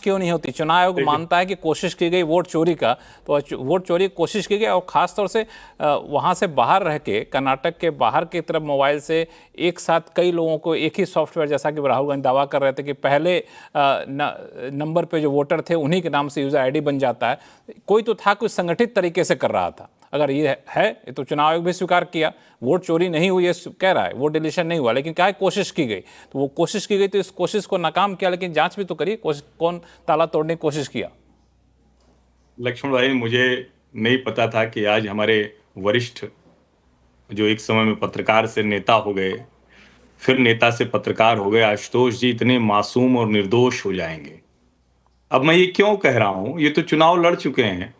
क्यों नहीं होती? चुनाव आयोग मानता है कि कोशिश की गई वोट चोरी का, तो वोट चोरी की कोशिश की गई और खासतौर से वहां से बाहर रह के, कर्नाटक के बाहर की तरफ मोबाइल से एक साथ कई लोगों को एक ही सॉफ्टवेयर, जैसा कि राहुल गांधी दावा कर रहे थे कि पहले नंबर पे जो वोटर थे उन्हीं के नाम से यूजर आईडी बन जाता है। कोई तो था, कुछ संगठित तरीके से कर रहा था। अगर ये है तो चुनाव आयोग भी स्वीकार किया, वोट चोरी नहीं हुई, ये कह रहा है, वोट डिलीशन नहीं हुआ, लेकिन क्या है, कोशिश की गई। तो वो कोशिश की गई तो इस कोशिश को नाकाम किया, लेकिन जांच भी तो करी, कौन ताला तोड़ने की कोशिश किया। लक्ष्मण भाई, मुझे नहीं पता था कि आज हमारे वरिष्ठ, जो एक समय में पत्रकार से नेता हो गए, फिर नेता से पत्रकार हो गए, आशुतोष जी इतने मासूम और निर्दोष हो जाएंगे। अब मैं ये क्यों कह रहा हूं, ये तो चुनाव लड़ चुके हैं,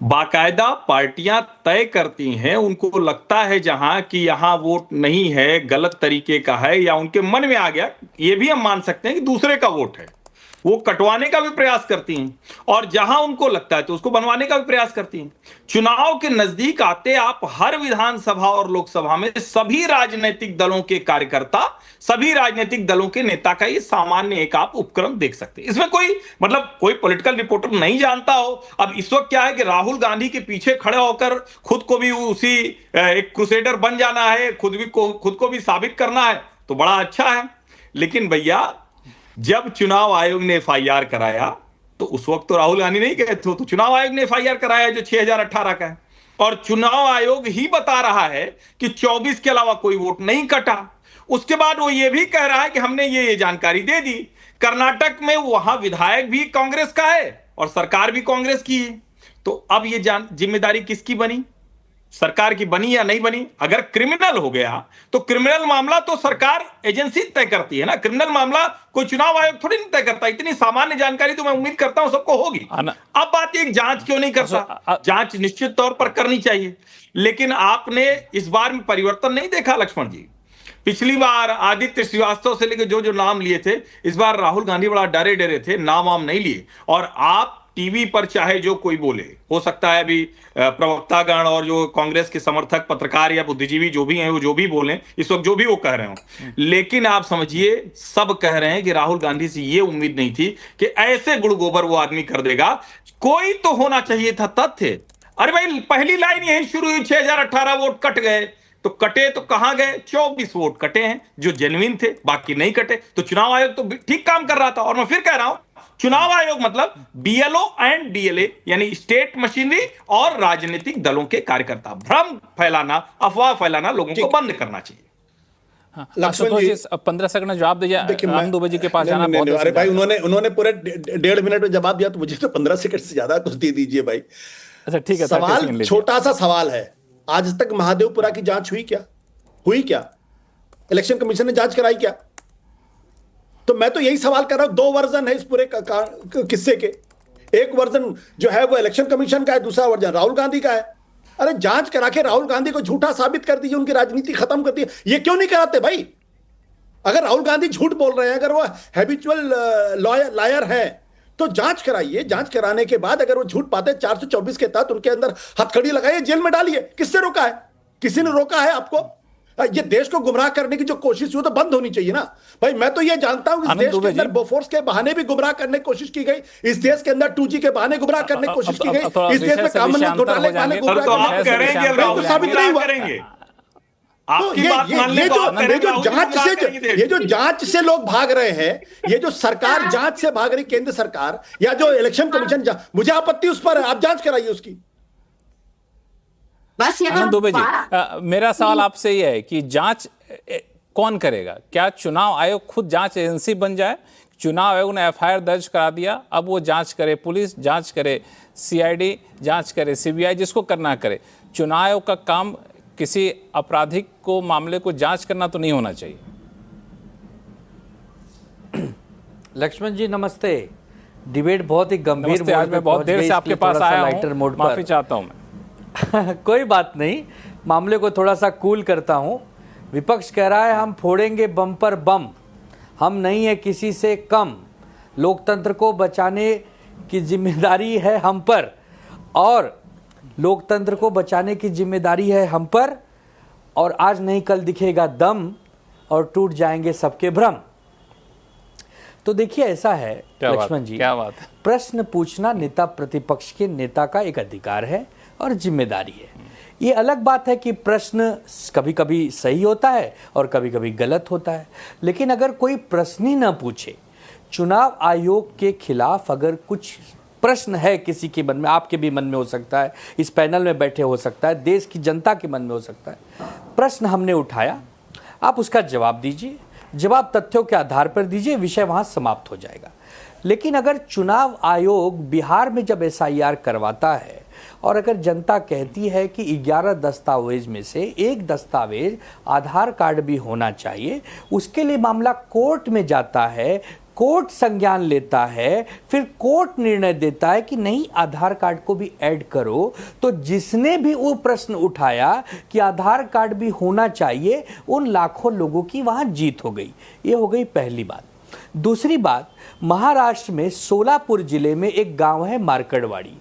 बाकायदा पार्टियां तय करती हैं, उनको लगता है जहां कि यहां वोट नहीं है, गलत तरीके का है, या उनके मन में आ गया, ये भी हम मान सकते हैं कि दूसरे का वोट है, वो कटवाने का भी प्रयास करती हैं, और जहां उनको लगता है तो उसको बनवाने का भी प्रयास करती हैं। चुनाव के नजदीक आते आप हर विधानसभा और लोकसभा में सभी राजनीतिक दलों के कार्यकर्ता, सभी राजनीतिक दलों के नेता का ये सामान्य एक आप उपक्रम देख सकते हैं। इसमें कोई मतलब कोई पॉलिटिकल रिपोर्टर नहीं जानता हो। अब इस वक्त क्या है कि राहुल गांधी के पीछे खड़े होकर खुद को भी उसी एक क्रूसेडर बन जाना है, खुद को भी साबित करना है, तो बड़ा अच्छा है। लेकिन भैया, जब चुनाव आयोग ने एफआईआर कराया तो उस वक्त तो राहुल गांधी नहीं गए थे, तो चुनाव आयोग ने एफआईआर कराया जो 2018 का है, और चुनाव आयोग ही बता रहा है कि 24 के अलावा कोई वोट नहीं कटा। उसके बाद वो ये भी कह रहा है कि हमने ये जानकारी दे दी। कर्नाटक में वहां विधायक भी कांग्रेस का है और सरकार भी कांग्रेस की है, तो अब ये जिम्मेदारी किसकी बनी? सरकार की बनी या नहीं बनी? अगर क्रिमिनल हो गया तो क्रिमिनल मामला तो सरकार एजेंसी तय करती है ना, क्रिमिनल मामला कोई चुनाव आयोग थोड़ी नहीं तय करता। इतनी सामान्य जानकारी तो मैं उम्मीद करता हूं सबको होगी। अब बात एक जांच क्यों नहीं करता? जांच निश्चित तौर पर करनी चाहिए, लेकिन आपने इस बार में परिवर्तन नहीं देखा लक्ष्मण जी। पिछली बार आदित्य श्रीवास्तव से लेकर जो जो नाम लिए थे, इस बार राहुल गांधी बड़ा डरे डरे थे, नाम वाम नहीं लिए। और आप टीवी पर चाहे जो कोई बोले, हो सकता है अभी प्रवक्तागण और जो कांग्रेस के समर्थक पत्रकार या बुद्धिजीवी जो भी हैं, वो जो भी बोले इस वक्त, जो भी वो कह रहे हो, लेकिन आप समझिए सब कह रहे हैं कि राहुल गांधी से ये उम्मीद नहीं थी कि ऐसे गुड़ गोबर वो आदमी कर देगा। कोई तो होना चाहिए था तथ्य। अरे भाई, पहली लाइन यही शुरू हुई, 2018 वोट कट गए, तो कटे तो कहां गए? 24 वोट कटे हैं जो जेन्युइन थे, बाकी नहीं कटे। तो चुनाव आयोग तो ठीक काम कर रहा था। और मैं फिर कह रहा हूं, चुनाव आयोग मतलब बीएलओ एंड डीएलए, यानी स्टेट मशीनरी और राजनीतिक दलों के कार्यकर्ता। भ्रम फैलाना, अफवाह फैलाना लोगों को बंद करना चाहिए। लक्ष्मण जी 15 सेकंड जवाब दीजिए। राम दुबे जी के पास जाना बहुत। अरे भाई, उन्होंने पूरे 1.5 मिनट में जवाब दिया, तो मुझे तो 15 सेकंड से ज्यादा कुछ दे दीजिए भाई। अच्छा ठीक है, सवाल छोटा सा सवाल है। आज तक महादेवपुरा की जांच हुई क्या? इलेक्शन कमीशन ने जांच कराई क्या? तो मैं तो यही सवाल कर रहा हूं। 2 वर्जन है इस पूरे किस्से के। एक वर्जन जो है वो इलेक्शन कमीशन का है, दूसरा वर्जन राहुल गांधी का है। अरे जांच करा के राहुल गांधी को झूठा साबित कर दीजिए, उनकी राजनीति खत्म कर दीजिए। ये क्यों नहीं कराते भाई? अगर राहुल गांधी झूठ बोल रहे हैं, अगर वो हैबिचुअल लायर है, तो जांच कराइए। जांच कराने के बाद अगर वो झूठ पाते 424 के तहत उनके अंदर हथकड़ी लगाइए, जेल में डालिए। किससे रोका है? किसी ने रोका है आपको? ये देश को गुमराह करने की जो कोशिश हुई तो बंद होनी चाहिए ना भाई। मैं तो ये जानता हूं कि इस देश के अंदर बोफोर्स के बहाने भी गुमराह करने की कोशिश की गई, इस देश के अंदर 2G के बहाने गुमराह करने की कोशिश की गई, इस देश में कॉमन घोटाले के बहाने गुमराह करने साबित नहीं हुआ। तो ये जो जांच से लोग भाग रहे हैं, ये जो सरकार जांच से भाग रही, केंद्र सरकार या जो इलेक्शन कमीशन, मुझे आपत्ति उस पर है। आप जांच कराइए उसकी। आनंद दुबे जी, मेरा सवाल आपसे यह है कि जांच कौन करेगा? क्या चुनाव आयोग खुद जांच एजेंसी बन जाए? चुनाव आयोग ने एफआईआर दर्ज करा दिया, अब वो जांच करे, पुलिस जांच करे, सीआईडी जांच करे, सीबीआई जिसको करना करे। चुनाव आयोग का काम किसी आपराधिक को मामले को जांच करना तो नहीं होना चाहिए। लक्ष्मण जी नमस्ते। डिबेट बहुत ही गंभीर मोड आज मैं बहुत देर से आपके पास आया हूं, माफी चाहता हूं मैं। कोई बात नहीं, मामले को थोड़ा सा कूल करता हूं। विपक्ष कह रहा है हम फोड़ेंगे बम पर बम, हम नहीं है किसी से कम, लोकतंत्र को बचाने की जिम्मेदारी है हम पर, और लोकतंत्र को बचाने की जिम्मेदारी है हम पर, और आज नहीं कल दिखेगा दम और टूट जाएंगे सबके भ्रम। तो देखिए ऐसा है लक्ष्मण जी, क्या बात है। प्रश्न पूछना नेता प्रतिपक्ष के नेता का एक अधिकार है और जिम्मेदारी है। ये अलग बात है कि प्रश्न कभी कभी सही होता है और कभी कभी गलत होता है, लेकिन अगर कोई प्रश्न ही ना पूछे, चुनाव आयोग के खिलाफ अगर कुछ प्रश्न है किसी के मन में, आपके भी मन में हो सकता है, इस पैनल में बैठे हो सकता है, देश की जनता के मन में हो सकता है, प्रश्न हमने उठाया, आप उसका जवाब दीजिए, जवाब तथ्यों के आधार पर दीजिए, विषय वहां समाप्त हो जाएगा। लेकिन अगर चुनाव आयोग बिहार में जब SIR करवाता है और अगर जनता कहती है कि 11 दस्तावेज में से एक दस्तावेज आधार कार्ड भी होना चाहिए, उसके लिए मामला कोर्ट में जाता है, कोर्ट संज्ञान लेता है, फिर कोर्ट निर्णय देता है कि नहीं आधार कार्ड को भी ऐड करो, तो जिसने भी वो प्रश्न उठाया कि आधार कार्ड भी होना चाहिए, उन लाखों लोगों की वहां जीत हो गई। ये हो गई पहली बात। दूसरी बात, महाराष्ट्र में सोलापुर जिले में एक गांव है मार्कड़वाड़ी,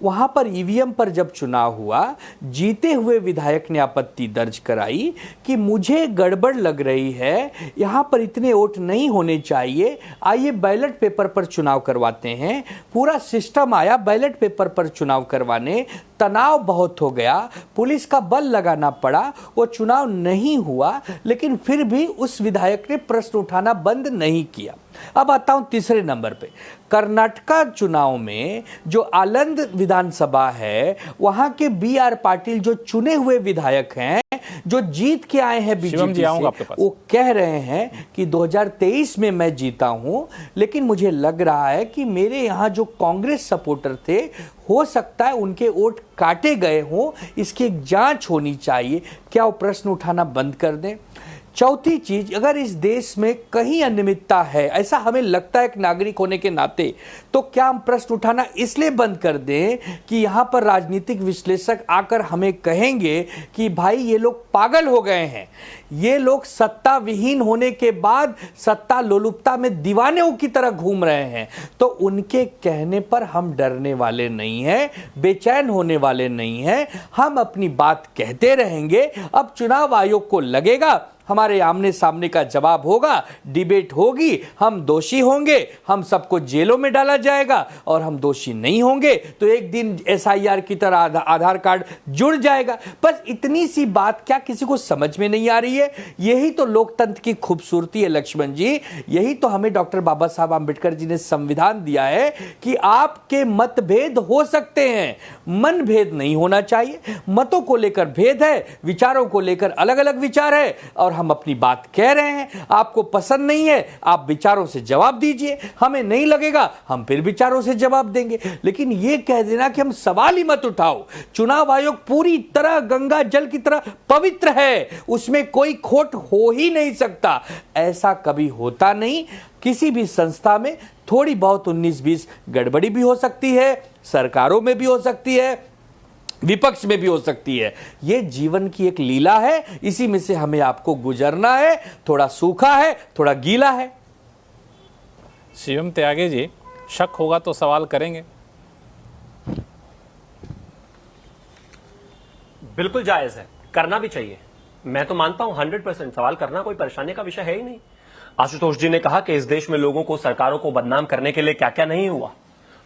वहां पर EVM पर जब चुनाव हुआ, जीते हुए विधायक ने आपत्ति दर्ज कराई कि मुझे गड़बड़ लग रही है, यहां पर इतने वोट नहीं होने चाहिए, आइए बैलेट पेपर पर चुनाव करवाते हैं। पूरा सिस्टम आया बैलेट पेपर पर चुनाव करवाने, तनाव बहुत हो गया, पुलिस का बल लगाना पड़ा, वो चुनाव नहीं हुआ, लेकिन फिर भी उस विधायक ने प्रश्न उठाना बंद नहीं किया। अब आता हूं तीसरे नंबर पे, कर्नाटका चुनाव में जो आलंद विधानसभा है, वहां के BR पाटिल जो चुने हुए विधायक हैं, जो जीत के आए हैं बीजेपी से, वो कह रहे हैं कि 2023 में मैं जीता हूं, लेकिन मुझे लग रहा है कि मेरे यहां जो कांग्रेस सपोर्टर थे, हो सकता है उनके वोट काटे गए हों, इसकी एक जांच होनी चाहिए। क्या वो प्रश्न उठाना बंद कर दें? चौथी चीज, अगर इस देश में कहीं अनियमितता है, ऐसा हमें लगता है एक नागरिक होने के नाते, तो क्या हम प्रश्न उठाना इसलिए बंद कर दें कि यहां पर राजनीतिक विश्लेषक आकर हमें कहेंगे कि भाई ये लोग पागल हो गए हैं, ये लोग सत्ता विहीन होने के बाद सत्ता लोलुपता में दीवानों की तरह घूम रहे हैं, तो उनके कहने पर हम डरने वाले नहीं हैं, बेचैन होने वाले नहीं हैं, हम अपनी बात कहते रहेंगे। अब चुनाव आयोग को लगेगा हमारे आमने सामने का जवाब होगा, डिबेट होगी, हम दोषी होंगे, हम सबको जेलों में डाला जाएगा, और हम दोषी नहीं होंगे तो एक दिन SIR की तरह आधार कार्ड जुड़ जाएगा। बस इतनी सी बात क्या किसी को समझ में नहीं आ रही है? यही तो लोकतंत्र की खूबसूरती है लक्ष्मण जी, यही तो हमें डॉक्टर बाबा साहब आंबेडकर जी ने संविधान दिया है कि आपके मतभेद हो सकते हैं, मन भेद नहीं होना चाहिए। मतों को लेकर भेद है, विचारों को लेकर अलग अलग विचार है, और हम अपनी बात कह रहे हैं, आपको पसंद नहीं है आप विचारों से जवाब दीजिए, हमें नहीं लगेगा हम फिर विचारों से जवाब देंगे। लेकिन यह कह देना कि हम सवाल ही मत उठाओ, चुनाव आयोग पूरी तरह गंगा जल की तरह पवित्र है, उसमें कोई खोट हो ही नहीं सकता, ऐसा कभी होता नहीं। किसी भी संस्था में थोड़ी बहुत 19-20 गड़बड़ी भी हो सकती है, सरकारों में भी हो सकती है, विपक्ष में भी हो सकती है, यह जीवन की एक लीला है, इसी में से हमें आपको गुजरना है। थोड़ा सूखा है, थोड़ा गीला है। शिवम त्यागी जी, शक होगा तो सवाल करेंगे? बिल्कुल जायज है, करना भी चाहिए। मैं तो मानता हूं 100% सवाल करना कोई परेशानी का विषय है ही नहीं। आशुतोष जी ने कहा कि इस देश में लोगों को, सरकारों को बदनाम करने के लिए क्या क्या नहीं हुआ।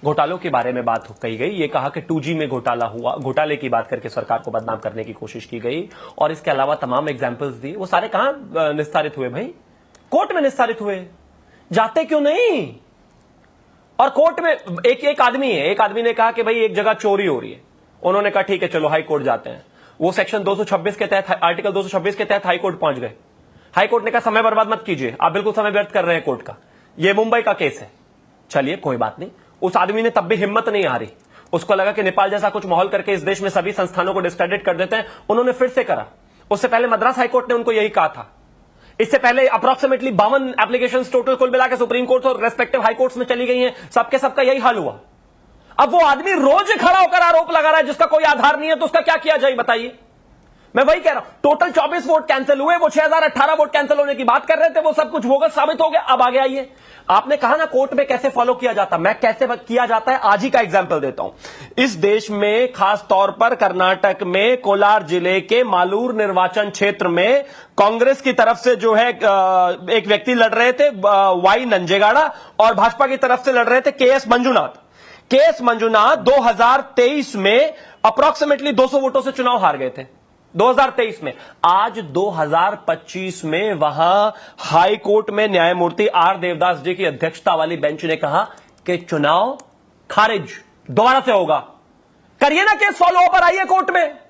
घोटालों के बारे में बात कही गई, ये कहा कि 2G में घोटाला हुआ, घोटाले की बात करके सरकार को बदनाम करने की कोशिश की गई, और इसके अलावा तमाम एग्जाम्पल्स दी। वो सारे कहां निस्तारित हुए भाई? कोर्ट में निस्तारित हुए, जाते क्यों नहीं? और कोर्ट में एक आदमी है, एक आदमी ने कहा कि भाई एक जगह चोरी हो रही है, उन्होंने कहा ठीक है चलो हाई कोर्ट जाते हैं। वो सेक्शन 226 के तहत, आर्टिकल 226 के तहत हाई कोर्ट पहुंच गए। हाई कोर्ट ने कहा समय बर्बाद मत कीजिए, आप बिल्कुल समय व्यर्थ कर रहे हैं कोर्ट का, ये मुंबई का केस है। चलिए कोई बात नहीं, उस आदमी ने तब भी हिम्मत नहीं हारी, उसको लगा कि नेपाल जैसा कुछ माहौल करके इस देश में सभी संस्थानों को डिस्क्रेडिट कर देते हैं, उन्होंने फिर से करा। उससे पहले मद्रास हाईकोर्ट ने उनको यही कहा था। इससे पहले अप्रोक्सीमेटली 52 एप्लीकेशंस टोटल कुल मिलाकर सुप्रीम कोर्ट और रेस्पेक्टिव हाई कोर्ट्स में चली गई हैं, सबके सबका यही हाल हुआ। अब वो आदमी रोज खड़ा होकर आरोप लगा रहा है जिसका कोई आधार नहीं है, तो उसका क्या किया जाए बताइए? मैं वही कह रहा हूं, टोटल 24 वोट कैंसिल हुए, वो 6018 वोट कैंसिल होने की बात कर रहे थे, वो सब कुछ बोगस साबित हो गया। अब आगे आइए, आपने कहा ना कोर्ट में कैसे फॉलो किया जाता, मैं कैसे किया जाता है आज ही का एग्जांपल देता हूं। इस देश में खास तौर पर कर्नाटक में कोलार जिले के मालूर निर्वाचन क्षेत्र में कांग्रेस की तरफ से जो है एक व्यक्ति लड़ रहे थे वाई नंजेगाड़ा, और भाजपा की तरफ से लड़ रहे थे केएस मंजुनाथ। केएस मंजुनाथ 2023 में अप्रोक्सीमेटली 200 वोटों से चुनाव हार गए थे 2023 में। आज 2025 में वहां हाई कोर्ट में न्यायमूर्ति आर देवदास जी की अध्यक्षता वाली बेंच ने कहा कि चुनाव खारिज दोबारा से होगा। करिए ना केस, फॉलो अपर आइए कोर्ट में।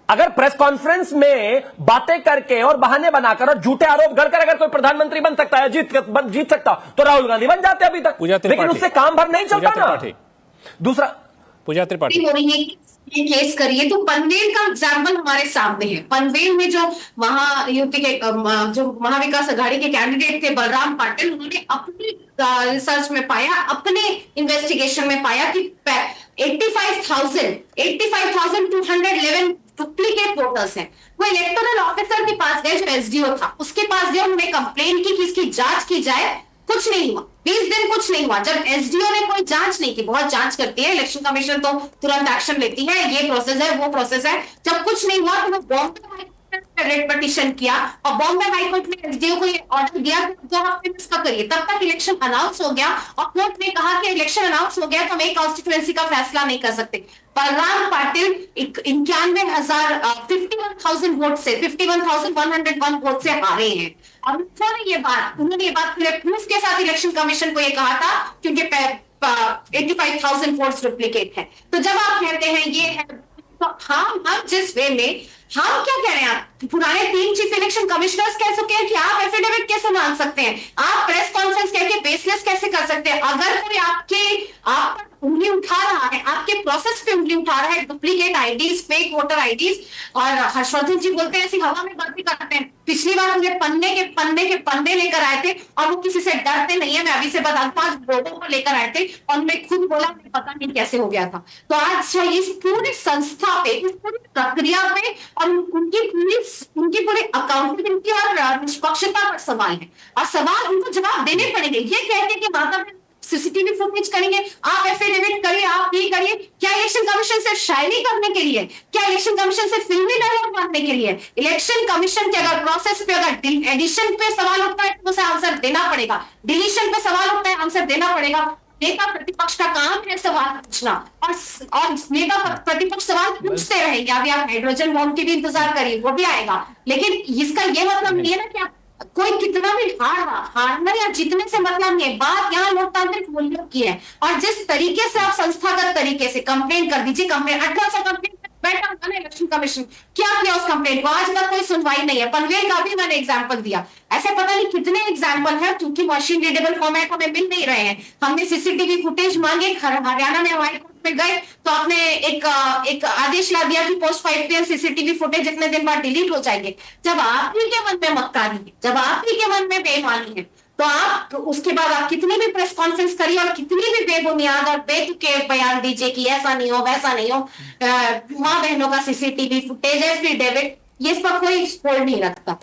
अगर प्रेस कॉन्फ्रेंस में बातें करके और बहाने बनाकर और झूठे आरोप गढ़कर अगर कोई प्रधानमंत्री बन सकता है, जीत सकता, तो राहुल गांधी बन जाते अभी तक, लेकिन उससे काम भर नहीं चलता ना। दूसरा, पूजा त्रिपाठी हो रही है ये केस करिए, तो पनवेल का एग्जाम्पल हमारे सामने है। पनवेल में जो वहां यूपी के जो महाविकास आघाड़ी के कैंडिडेट थे बलराम पाटिल, उन्होंने अपनी रिसर्च में पाया, अपने इन्वेस्टिगेशन में पाया कि 85,211 डुप्लीकेट वोटर्स हैं। वो इलेक्टोरल ऑफिसर के पास गए जो एसडीओ था, उसके पास गए, उन्होंने कंप्लेन की कि इसकी जांच की जाए, कुछ नहीं हुआ। 20 दिन कुछ नहीं हुआ। जब एसडीओ ने कोई जांच नहीं की, बहुत जांच करती है इलेक्शन कमीशन तो तुरंत एक्शन लेती है, ये प्रोसेस है वो प्रोसेस है, जब कुछ नहीं हुआ तो वो बॉम्बे रेड पिटीशन किया और बॉम्बे हाईकोर्ट ने एसडीओ को ये ऑर्डर दिया कि 2 हफ्ते में इसका करिए। तब तक इलेक्शन अनाउंस हो गया और कोर्ट ने कहा कि इलेक्शन अनाउंस हो गया तो हम एक कॉन्स्टिट्यूएंसी का फैसला नहीं कर सकते। बलराम पाटिल 51,000 वोट से 51,101 वोट से हारे हैं। और उन्होंने ये बात प्रूफ के साथ इलेक्शन कमीशन को ये कहा था क्योंकि 85,000 वोट्स डुप्लीकेट है। तो जब आप कहते हैं ये है, तो हम जिस वे में हम क्या कह रहे हैं, आप पुराने 3 चीफ इलेक्शन कमिश्नर्स कह चुके हैं कि आप एफिडेविट कैसे मांग सकते हैं, आप प्रेस कॉन्फ्रेंस कह के बेसलेस कैसे कर सकते हैं। अगर कोई आप पर उंगली उठा रहा है, आपके प्रोसेस पे उंगली उठा रहा है, duplicate IDs, fake voter IDs, और हर्षवर्धन जी बोलते हैं ऐसी हवा में बातें करते हैं। पिछली बार मुझे पन्ने के पन्ने लेकर आए थे और वो किसी से डरते नहीं है। मैं अभी से बता दूं, आज लोगों को लेकर आए थे और मैं खुद बोला मुझे पता नहीं कैसे हो गया था। तो आज इस पूरी संस्था पे, इस पूरी प्रक्रिया पे और उनकी पूरी अकाउंटेबिलिटी और निष्पक्षता पर सवाल है और सवाल उनको जवाब देने पड़ेंगे। ये कहते हैं कि माता सीसीटीवी फुटेज करेंगे, आप एफिडेविट करिए, आप ये करिए, क्या इलेक्शन कमीशन सिर्फ शायरी करने के लिए, क्या इलेक्शन कमीशन सिर्फ फिल्मी डायलॉग मारने के लिए? इलेक्शन कमीशन के अगर प्रोसेस पे अगर एडिशन पे सवाल उठता है तो उसे आंसर देना पड़ेगा, डिलीशन पे सवाल उठता है आंसर देना पड़ेगा। नेता प्रतिपक्ष का काम है सवाल पूछना और नेता प्रतिपक्ष सवाल पूछते रहेंगे। अभी आप हाइड्रोजन बॉम्ब की भी इंतजार करिए, वो भी आएगा, लेकिन इसका ये मतलब नहीं है ना कि कोई कितना भी हारना या जीतने से मतलब नहीं है। बात यहाँ लोकतांत्रिक मूल्यों की है और जिस तरीके से आप संस्थागत तरीके से कंप्लेन कर दीजिए, कंप्लेन 1800 कंप्लेन बैठा हुआ ना इलेक्शन कमीशन, क्या किया उस कंप्लेन को? आज तक कोई सुनवाई नहीं है। पनवेल का भी मैंने एग्जांपल दिया, ऐसे पता नहीं कितने एग्जांपल है, क्योंकि मशीन रीडेबल फॉर्मेट हमें मिल नहीं रहे हैं। हमने सीसीटीवी फुटेज मांगे, हरियाणा में हमारे कोर्ट में गए तो आपने एक आदेश ला दिया कि पोस्ट 5 PM सीसीटीवी फुटेज इतने दिन बाद डिलीट हो जाएंगे। जब आप ही के मन में मक्कारी है, जब आप ही के मन में बेईमानी है, तो आप उसके बाद आप कितनी भी प्रेस कॉन्फ्रेंस करिए और कितनी भी बेबुनियाद और बेतुके बयान दीजिए कि ऐसा नहीं हो वैसा नहीं हो, माँ बहनों का सीसीटीवी फुटेज है, एफिडेविट, ये इस पर कोई होल्ड नहीं रखता।